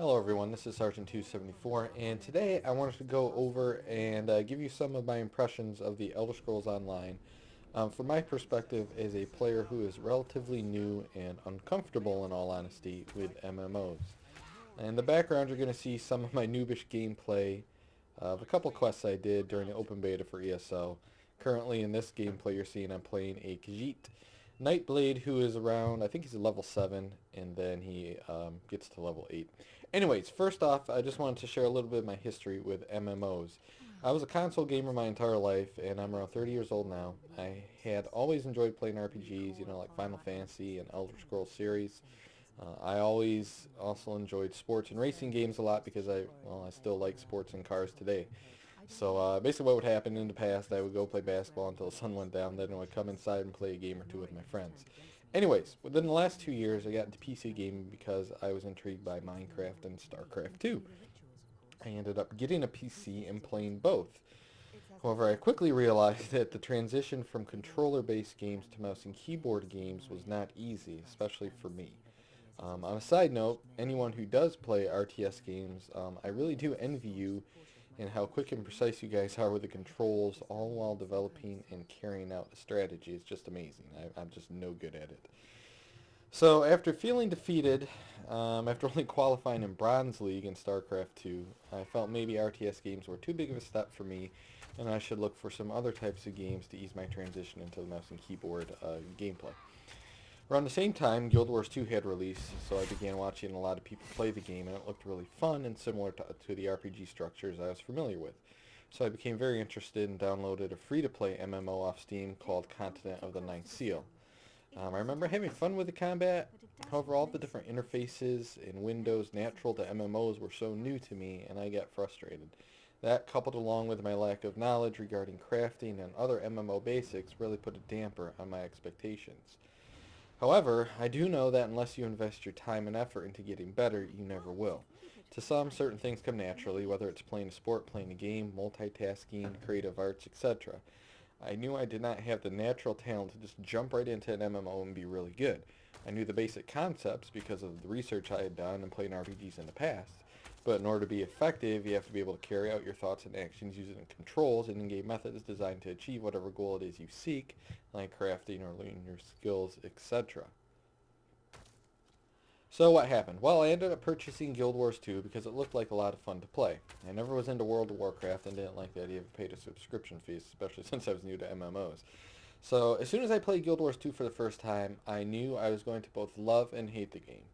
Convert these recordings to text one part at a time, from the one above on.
Hello everyone, this is Sergeant 274, and today I wanted to go over and give you some of my impressions of the Elder Scrolls Online from my perspective as a player who is relatively new and uncomfortable, in all honesty, with MMOs. In the background, you're going to see some of my noobish gameplay of a couple quests I did during the open beta for ESO. Currently in this gameplay you're seeing I'm playing a Khajiit Nightblade who is around, I think he's level 7, and then he gets to level 8. Anyways, first off, I just wanted to share a little bit of my history with MMOs. I was a console gamer my entire life, and I'm around 30 years old now. I had always enjoyed playing RPGs, like Final Fantasy and Elder Scrolls series. I always also enjoyed sports and racing games a lot because I still like sports and cars today. So basically what would happen in the past, I would go play basketball until the sun went down, then I would come inside and play a game or two with my friends. Anyways, within the last 2 years, I got into PC gaming because I was intrigued by Minecraft and StarCraft 2. I ended up getting a PC and playing both. However, I quickly realized that the transition from controller-based games to mouse and keyboard games was not easy, especially for me. On a side note, anyone who does play RTS games, I really do envy you and how quick and precise you guys are with the controls, all while developing and carrying out the strategy. It's just amazing. I'm just no good at it. So after feeling defeated, after only qualifying in Bronze League in StarCraft 2, I felt maybe RTS games were too big of a step for me, and I should look for some other types of games to ease my transition into the mouse and keyboard gameplay. Around the same time, Guild Wars 2 had released, so I began watching a lot of people play the game, and it looked really fun and similar to the RPG structures I was familiar with. So I became very interested and downloaded a free-to-play MMO off Steam called Continent of the Ninth Seal. I remember having fun with the combat. However, all the different interfaces and windows natural to MMOs were so new to me, and I got frustrated. That, coupled along with my lack of knowledge regarding crafting and other MMO basics, really put a damper on my expectations. However, I do know that unless you invest your time and effort into getting better, you never will. To some, certain things come naturally, whether it's playing a sport, playing a game, multitasking, creative arts, etc. I knew I did not have the natural talent to just jump right into an MMO and be really good. I knew the basic concepts because of the research I had done and playing RPGs in the past. But in order to be effective, you have to be able to carry out your thoughts and actions using controls and in-game methods designed to achieve whatever goal it is you seek, like crafting or learning your skills, etc. So what happened? Well, I ended up purchasing Guild Wars 2 because it looked like a lot of fun to play. I never was into World of Warcraft and didn't like the idea of paying a subscription fees, especially since I was new to MMOs. So as soon as I played Guild Wars 2 for the first time, I knew I was going to both love and hate the game.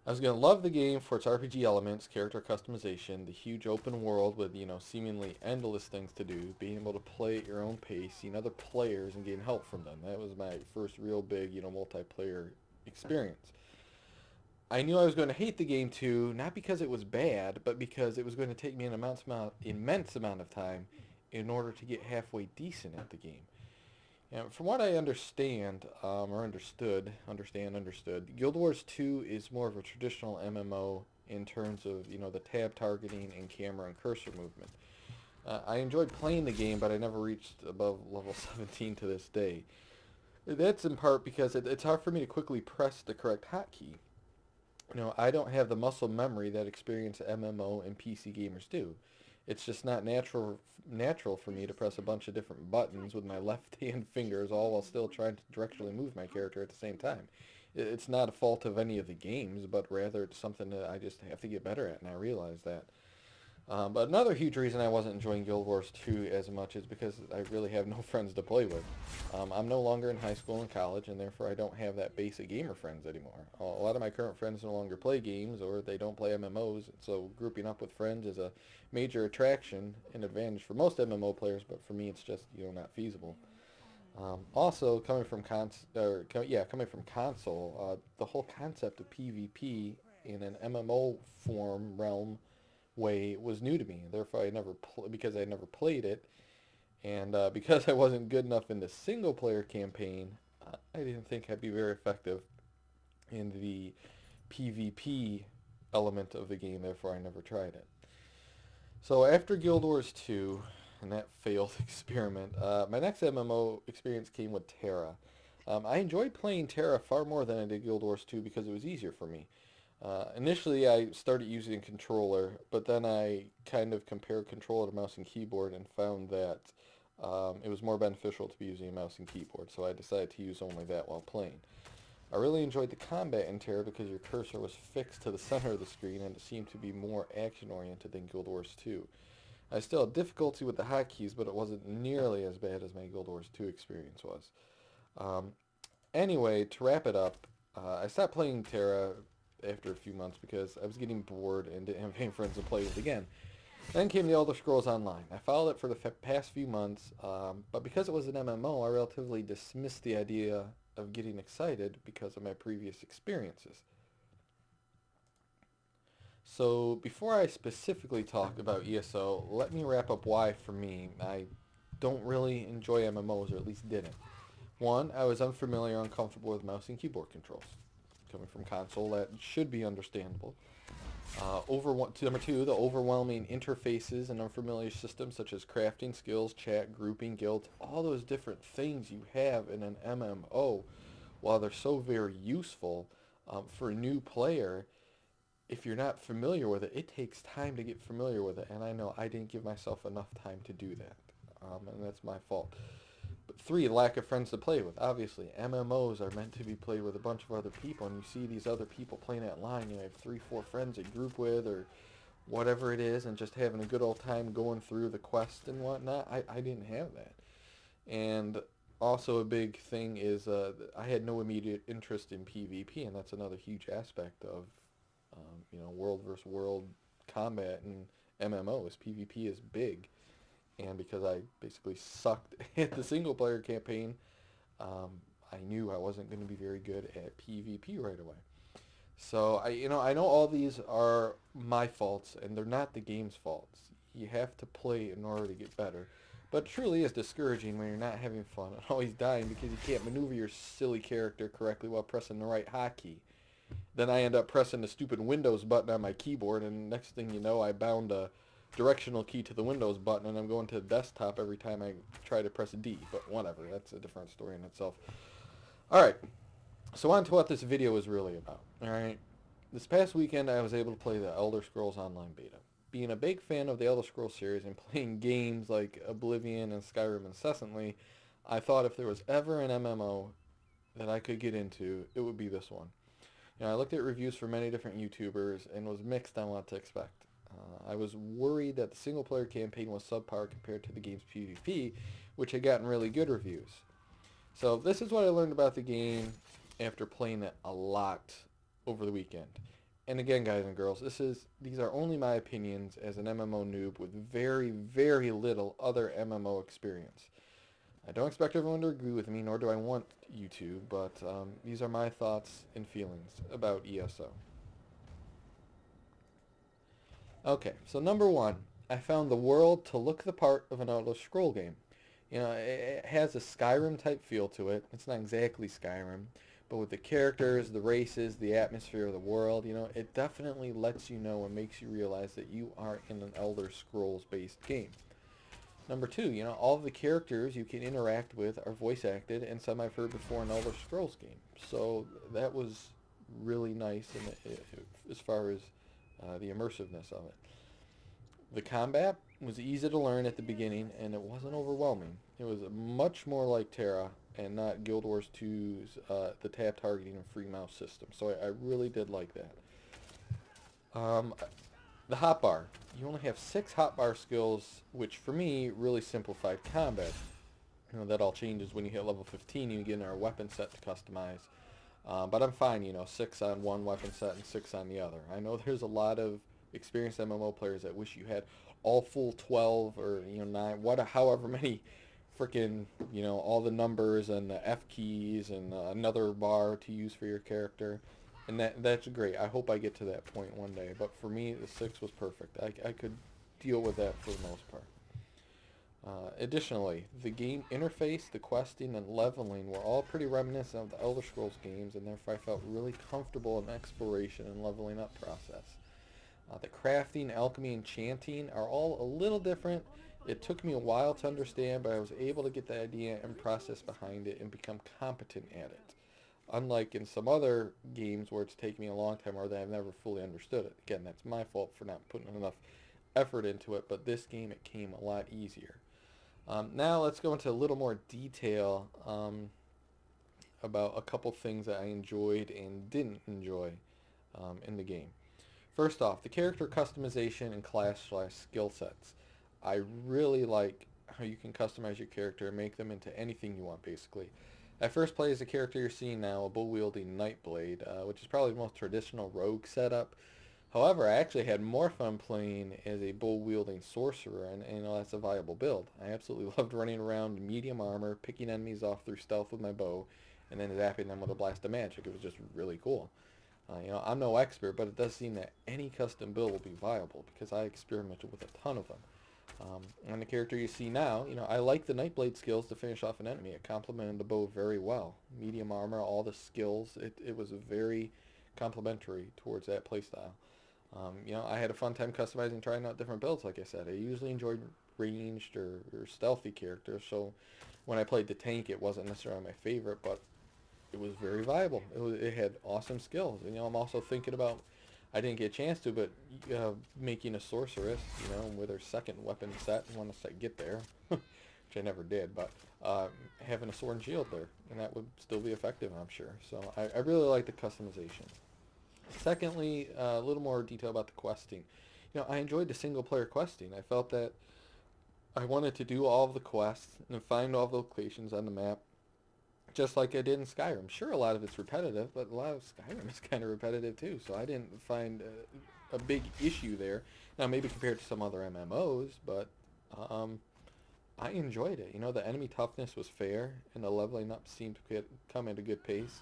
I was going to love the game for its RPG elements, character customization, the huge open world with, seemingly endless things to do, being able to play at your own pace, seeing other players and getting help from them. That was my first real big, multiplayer experience. I knew I was going to hate the game too, not because it was bad, but because it was going to take me an immense amount of time in order to get halfway decent at the game. And from what I understand, or understood, Guild Wars 2 is more of a traditional MMO in terms of, the tab targeting and camera and cursor movement. I enjoyed playing the game, but I never reached above level 17 to this day. That's in part because it's hard for me to quickly press the correct hotkey. I don't have the muscle memory that experienced MMO and PC gamers do. It's just not natural for me to press a bunch of different buttons with my left hand fingers all while still trying to directionally move my character at the same time. It's not a fault of any of the games, but rather it's something that I just have to get better at, and I realize that. But another huge reason I wasn't enjoying Guild Wars 2 as much is because I really have no friends to play with. I'm no longer in high school and college, and therefore I don't have that base of gamer friends anymore. A lot of my current friends no longer play games, or they don't play MMOs, so grouping up with friends is a major attraction and advantage for most MMO players, but for me it's just, not feasible. Also, coming from console, the whole concept of PvP in an MMO realm way was new to me. Therefore, because I never played it, and because I wasn't good enough in the single player campaign, I didn't think I'd be very effective in the PvP element of the game. Therefore, I never tried it. So after Guild Wars 2 and that failed experiment, my next MMO experience came with Terra. I enjoyed playing Terra far more than I did Guild Wars 2 because it was easier for me. Initially, I started using a controller, but then I kind of compared controller to mouse and keyboard and found that it was more beneficial to be using a mouse and keyboard, so I decided to use only that while playing. I really enjoyed the combat in Terra because your cursor was fixed to the center of the screen and it seemed to be more action-oriented than Guild Wars 2. I still had difficulty with the hotkeys, but it wasn't nearly as bad as my Guild Wars 2 experience was. Um, anyway, to wrap it up, I stopped playing Terra after a few months because I was getting bored and didn't have any friends to play with again. Then came the Elder Scrolls Online. I followed it for the past few months, but because it was an MMO, I relatively dismissed the idea of getting excited because of my previous experiences. So before I specifically talk about ESO, let me wrap up why, for me, I don't really enjoy MMOs, or at least didn't. One, I was unfamiliar or uncomfortable with mouse and keyboard controls. Coming from console, that should be understandable. Number two, the overwhelming interfaces and unfamiliar systems such as crafting skills, chat, grouping, guilds, all those different things you have in an MMO, while they're so very useful for a new player, if you're not familiar with it, it takes time to get familiar with it, and I know I didn't give myself enough time to do that, and that's my fault. But three, lack of friends to play with. Obviously, MMOs are meant to be played with a bunch of other people, and you see these other people playing at line. You have 3, 4 friends you group with, or whatever it is, and just having a good old time going through the quest and whatnot. I didn't have that. And also a big thing is I had no immediate interest in PvP, and that's another huge aspect of world versus world combat and MMOs. PvP is big, and because I basically sucked at the single player campaign, I knew I wasn't going to be very good at PvP right away. So I know all these are my faults, and they're not the game's faults. You have to play in order to get better. But it truly is discouraging when you're not having fun and always dying because you can't maneuver your silly character correctly while pressing the right hotkey. Then I end up pressing the stupid Windows button on my keyboard, and next thing you know, I bound a directional key to the Windows button, and I'm going to the desktop every time I try to press D. But whatever, that's a different story in itself. Alright, so on to what this video is really about. Alright, this past weekend I was able to play the Elder Scrolls Online beta. Being a big fan of the Elder Scrolls series and playing games like Oblivion and Skyrim incessantly, I thought if there was ever an MMO that I could get into, it would be this one. I looked at reviews from many different YouTubers and was mixed on what to expect. I was worried that the single-player campaign was subpar compared to the game's PvP, which had gotten really good reviews. So this is what I learned about the game after playing it a lot over the weekend. And again, guys and girls, these are only my opinions as an MMO noob with very, very little other MMO experience. I don't expect everyone to agree with me, nor do I want you to, but these are my thoughts and feelings about ESO. Okay, so number one, I found the world to look the part of an Elder Scroll game. It has a Skyrim type feel to it. It's not exactly Skyrim, but with the characters, the races, the atmosphere of the world, it definitely lets you know and makes you realize that you are in an Elder Scrolls based game. Number two, all of the characters you can interact with are voice acted, and some I've heard before in Elder Scrolls game. So that was really nice as far as the immersiveness of it. The combat was easy to learn at the beginning, and it wasn't overwhelming. It was much more like Terra and not Guild Wars 2's the tab targeting and free mouse system. So I really did like that. The hotbar. You only have 6 hotbar skills, which for me really simplified combat. That all changes when you hit level 15 and you get our weapon set to customize. But I'm fine, 6 on one weapon set and 6 on the other. I know there's a lot of experienced MMO players that wish you had all full 12 or 9, however many freaking, all the numbers and the F keys and another bar to use for your character. And that's great. I hope I get to that point one day. But for me, the 6 was perfect. I could deal with that for the most part. Additionally, the game interface, the questing, and leveling were all pretty reminiscent of the Elder Scrolls games, and therefore I felt really comfortable in exploration and leveling up process. The crafting, alchemy, and chanting are all a little different. It took me a while to understand, but I was able to get the idea and process behind it and become competent at it. unlike in some other games where it's taken me a long time or that I've never fully understood it. Again, that's my fault for not putting enough effort into it, but this game it came a lot easier. Now let's go into a little more detail about a couple things that I enjoyed and didn't enjoy in the game. First off, the character customization and class/skill sets. I really like how you can customize your character and make them into anything you want, basically. I first play as the character you're seeing now, a bull-wielding Nightblade, which is probably the most traditional rogue setup. However, I actually had more fun playing as a bull-wielding sorcerer, and that's a viable build. I absolutely loved running around in medium armor, picking enemies off through stealth with my bow, and then zapping them with a blast of magic. It was just really cool. I'm no expert, but it does seem that any custom build will be viable because I experimented with a ton of them. And the character you see now, I like the Nightblade skills to finish off an enemy. It complemented the bow very well. Medium armor, all the skills, it was very complementary towards that playstyle. I had a fun time customizing, trying out different builds, like I said. I usually enjoyed ranged or stealthy characters, so when I played the tank, it wasn't necessarily my favorite, but it was very viable. It had awesome skills. I'm also thinking about, I didn't get a chance to, but making a sorceress, with her second weapon set once I get there, which I never did, but having a sword and shield there, and that would still be effective, I'm sure. So I really like the customization. Secondly, a little more detail about the questing. I enjoyed the single player questing. I felt that I wanted to do all of the quests and find all the locations on the map, just like I did in Skyrim. Sure, a lot of it's repetitive, but a lot of Skyrim is kind of repetitive too, so I didn't find a big issue there. Now, maybe compared to some other MMOs, but I enjoyed it. The enemy toughness was fair, and the leveling up seemed to come at a good pace.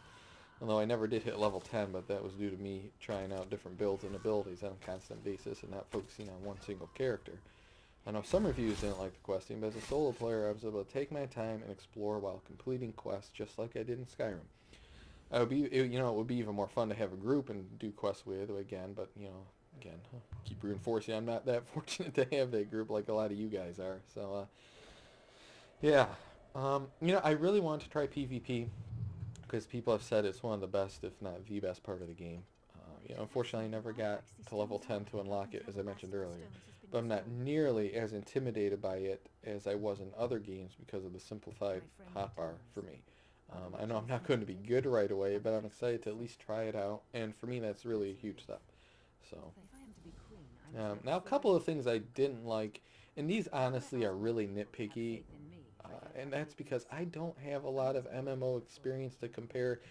Although I never did hit level 10, but that was due to me trying out different builds and abilities on a constant basis and not focusing on one single character. I know some reviews didn't like the questing, but as a solo player, I was able to take my time and explore while completing quests just like I did in Skyrim. It would be even more fun to have a group and do quests with again, but again, keep reinforcing I'm not that fortunate to have that group like a lot of you guys are. So, yeah. I really wanted to try PvP because people have said it's one of the best, if not the best part of the game. Unfortunately, I never got to level 10 to unlock it, as I mentioned earlier. But I'm not nearly as intimidated by it as I was in other games because of the simplified hotbar for me. I know I'm not going to be good right away, but I'm excited to at least try it out, and for me that's really a huge step. So, now a couple of things I didn't like, and these honestly are really nitpicky, and that's because I don't have a lot of MMO experience to compare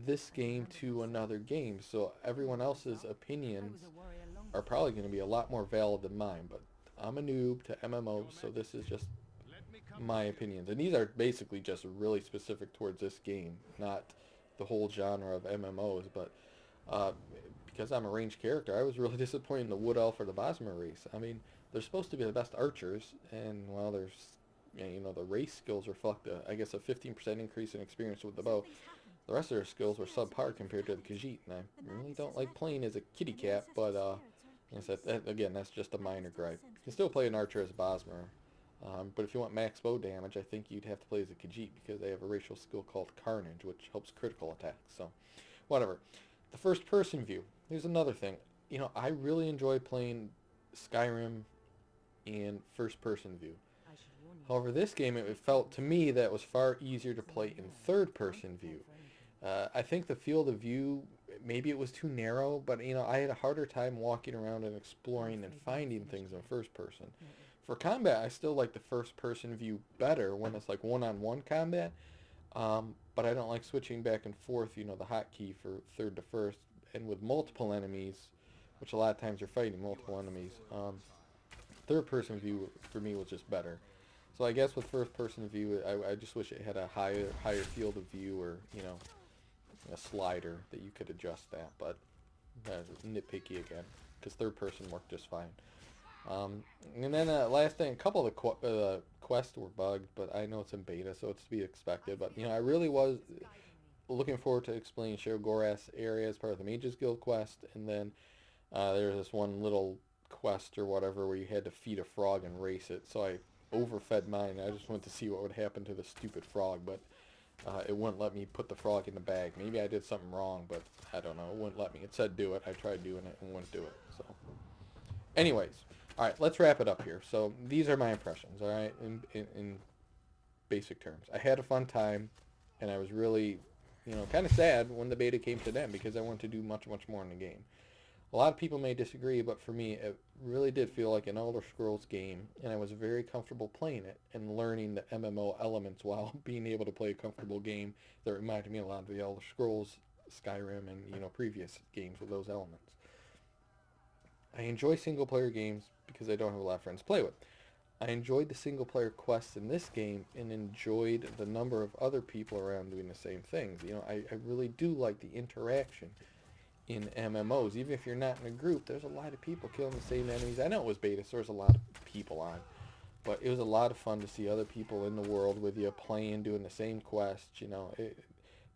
this game to another game, so everyone else's opinions are probably going to be a lot more valid than mine, but I'm a noob to MMOs, so this is just my opinions, and these are basically just really specific towards this game, not the whole genre of MMOs, but because I'm a ranged character, I was really disappointed in the Wood Elf or the Bosmer race. I mean, they're supposed to be the best archers, and well, the race skills reflect, I guess, a 15% increase in experience with the bow. The rest of their skills were subpar compared to the Khajiit, and I really don't like playing as a kitty cat, but again, that's just a minor gripe. You can still play an archer as Bosmer, but if you want max bow damage, I think you'd have to play as a Khajiit because they have a racial skill called Carnage, which helps critical attacks. So, whatever. The first-person view. Here's another thing. I really enjoy playing Skyrim in first-person view. However, this game, it felt to me that it was far easier to play in third-person view. I think the field of view, maybe it was too narrow, but I had a harder time walking around and exploring and finding things in first person. For combat, I still like the first person view better when it's like one-on-one combat, but I don't like switching back and forth, the hotkey for third to first, and with multiple enemies, which a lot of times you're fighting multiple enemies. Third person view for me was just better. So I guess with first person view, I just wish it had a higher field of view, or a slider that you could adjust that, but that's nitpicky again, because third person worked just fine. And then last thing, a couple of the quests were bugged, but I know it's in beta, so it's to be expected. But I really was looking forward to exploring Sheogorath area as part of the Mages Guild quest, and then there's this one little quest or whatever where you had to feed a frog and race it. So I overfed mine. I just wanted to see what would happen to the stupid frog, but it wouldn't let me put the frog in the bag. Maybe I did something wrong, but I don't know. It wouldn't let me. It said do it. I tried doing it and wouldn't do it. So, anyways, all right, let's wrap it up here. So these are my impressions, all right, in basic terms. I had a fun time, and I was really, kind of sad when the beta came to an end because I wanted to do much, much more in the game. A lot of people may disagree, but for me, it really did feel like an Elder Scrolls game, and I was very comfortable playing it and learning the MMO elements while being able to play a comfortable game that reminded me a lot of the Elder Scrolls, Skyrim, and previous games with those elements. I enjoy single-player games because I don't have a lot of friends to play with. I enjoyed the single-player quests in this game and enjoyed the number of other people around doing the same things. I really do like the interaction in MMOs. Even if you're not in a group, there's a lot of people killing the same enemies. I know it was beta, so there's a lot of people on, but it was a lot of fun to see other people in the world with you playing, doing the same quests.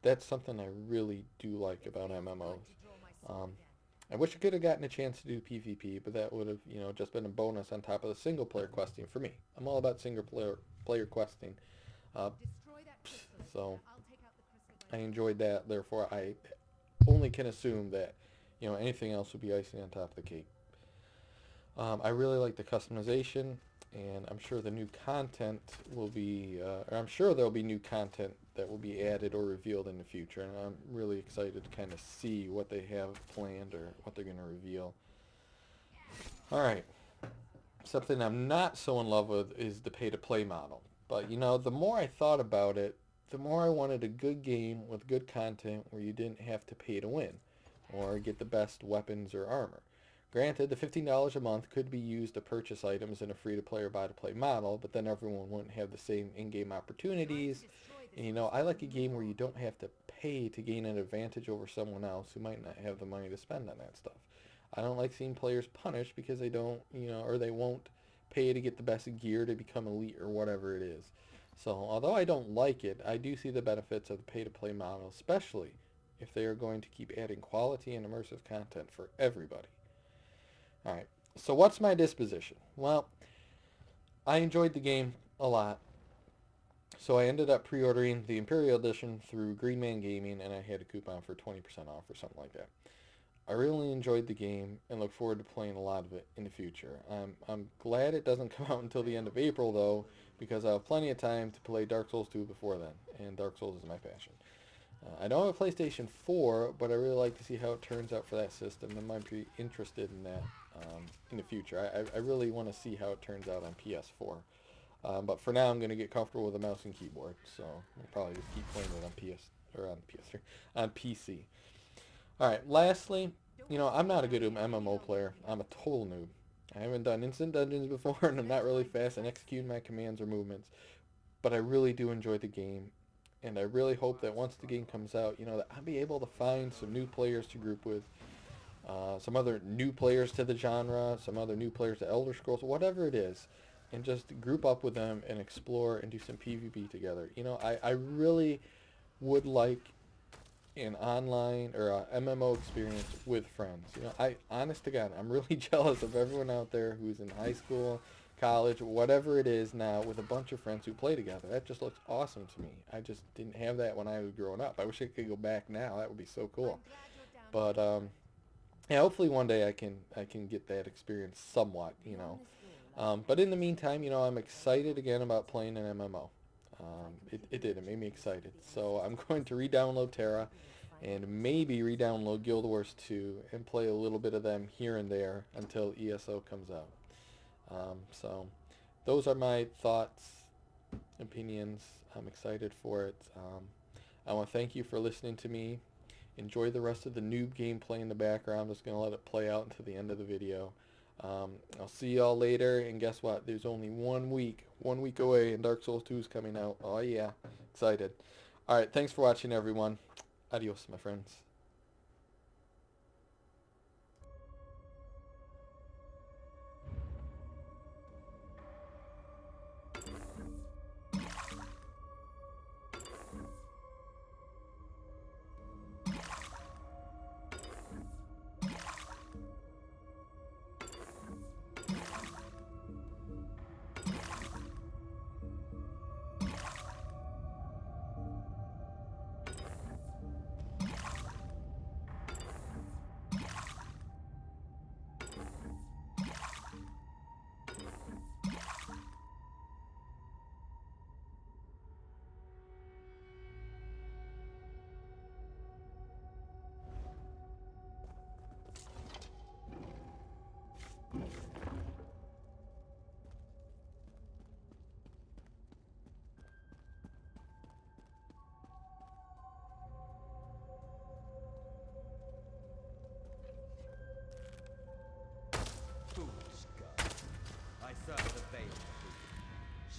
That's something I really do like about MMOs. I wish I could have gotten a chance to do PvP, but that would have, just been a bonus on top of the single-player questing for me. I'm all about single-player questing, so I enjoyed that. Therefore, I only can assume that anything else would be icing on top of the cake. I really like the customization, and I'm sure the new content will be, or I'm sure there'll be new content that will be added or revealed in the future, and I'm really excited to kind of see what they have planned or what they're going to reveal. Alright, something I'm not so in love with is the pay-to-play model, but the more I thought about it, the more I wanted a good game with good content where you didn't have to pay to win or get the best weapons or armor. Granted, the $15 a month could be used to purchase items in a free-to-play or buy-to-play model, but then everyone wouldn't have the same in-game opportunities. And I like a game where you don't have to pay to gain an advantage over someone else who might not have the money to spend on that stuff. I don't like seeing players punished because they don't, or they won't pay to get the best gear to become elite or whatever it is. So, although I don't like it, I do see the benefits of the pay-to-play model, especially if they are going to keep adding quality and immersive content for everybody. Alright, so what's my disposition? Well, I enjoyed the game a lot, so I ended up pre-ordering the Imperial Edition through Green Man Gaming, and I had a coupon for 20% off or something like that. I really enjoyed the game and look forward to playing a lot of it in the future. I'm glad it doesn't come out until the end of April, though, because I have plenty of time to play Dark Souls 2 before then, and Dark Souls is my passion. I don't have a PlayStation 4, but I really like to see how it turns out for that system, and might be interested in that in the future. I really want to see how it turns out on PS4. But for now, I'm going to get comfortable with a mouse and keyboard, so I'll probably just keep playing it on PC. Alright, lastly, I'm not a good MMO player. I'm a total noob. I haven't done instant dungeons before, and I'm not really fast in executing my commands or movements, but I really do enjoy the game, and I really hope that once the game comes out, that I'll be able to find some new players to group with, some other new players to the genre, some other new players to Elder Scrolls, whatever it is, and just group up with them and explore and do some PvP together. I really would like an online or a MMO experience with friends. Honest to God, I'm really jealous of everyone out there who's in high school, college, whatever it is now, with a bunch of friends who play together. That just looks awesome to me. I just didn't have that when I was growing up. I wish I could go back now. That would be so cool. But yeah, hopefully one day I can get that experience somewhat. But in the meantime, I'm excited again about playing an MMO. It made me excited. So I'm going to re-download Terra and maybe re-download Guild Wars 2 and play a little bit of them here and there until ESO comes out. So those are my thoughts, opinions. I'm excited for it. I want to thank you for listening to me. Enjoy the rest of the noob gameplay in the background. I'm just going to let it play out until the end of the video. I'll see y'all later, and guess what? There's only 1 week away, and Dark Souls 2 is coming out. Oh yeah, excited. Alright, thanks for watching, everyone. Adios, my friends.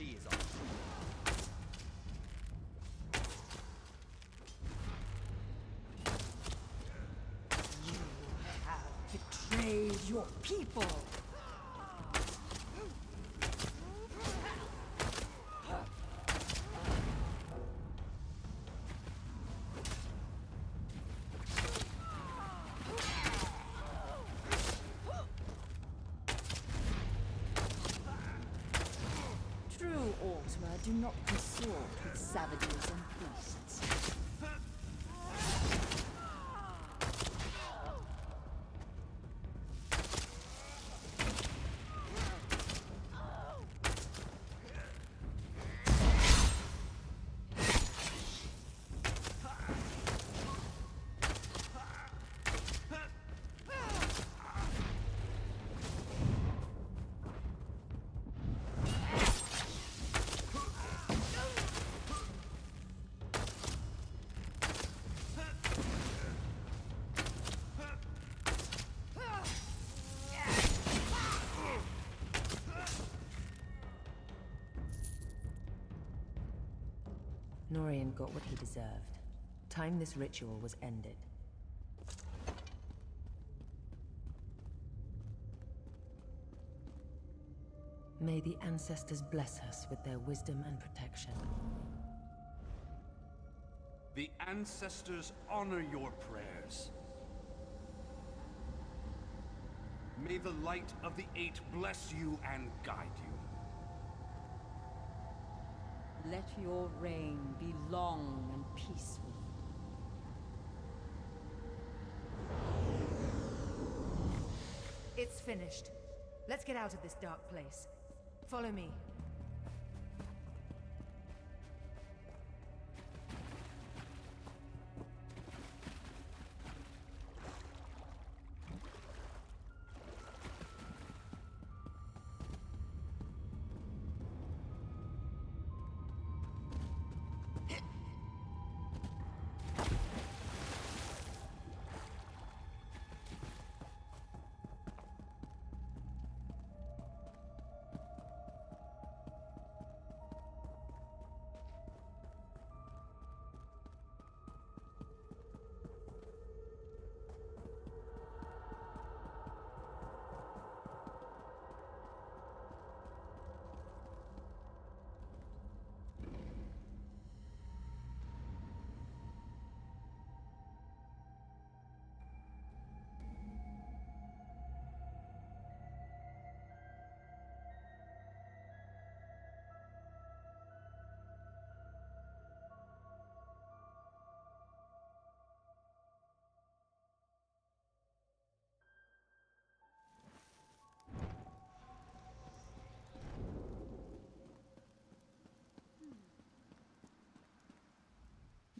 She is on. You have betrayed your people! True Ultima do not consort with savages and beasts. Norian got what he deserved. Time this ritual was ended. May the ancestors bless us with their wisdom and protection. The ancestors honor your prayers. May the light of the Eight bless you and guide you. Let your reign be long and peaceful. It's finished. Let's get out of this dark place. Follow me.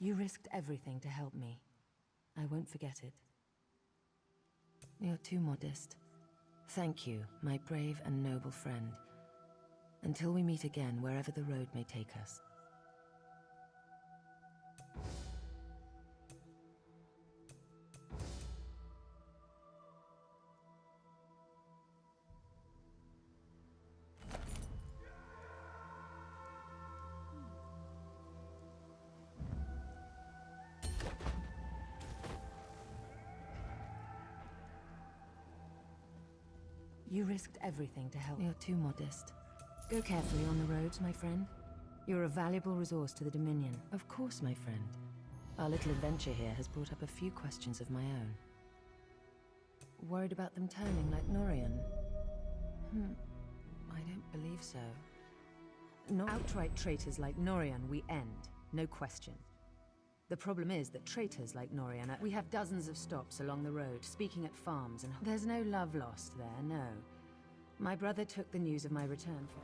You risked everything to help me. I won't forget it. You're too modest. Thank you, my brave and noble friend. Until we meet again, wherever the road may take us. You risked everything to help. You're too modest. Go carefully on the roads, my friend. You're a valuable resource to the Dominion. Of course, my friend. Our little adventure here has brought up a few questions of my own. Worried about them turning like Norian? I don't believe so. Outright traitors like Norian we end, no question. The problem is that traitors like Norian we have dozens of stops along the road, speaking at farms and... There's no love lost there, no. My brother took the news of my return for...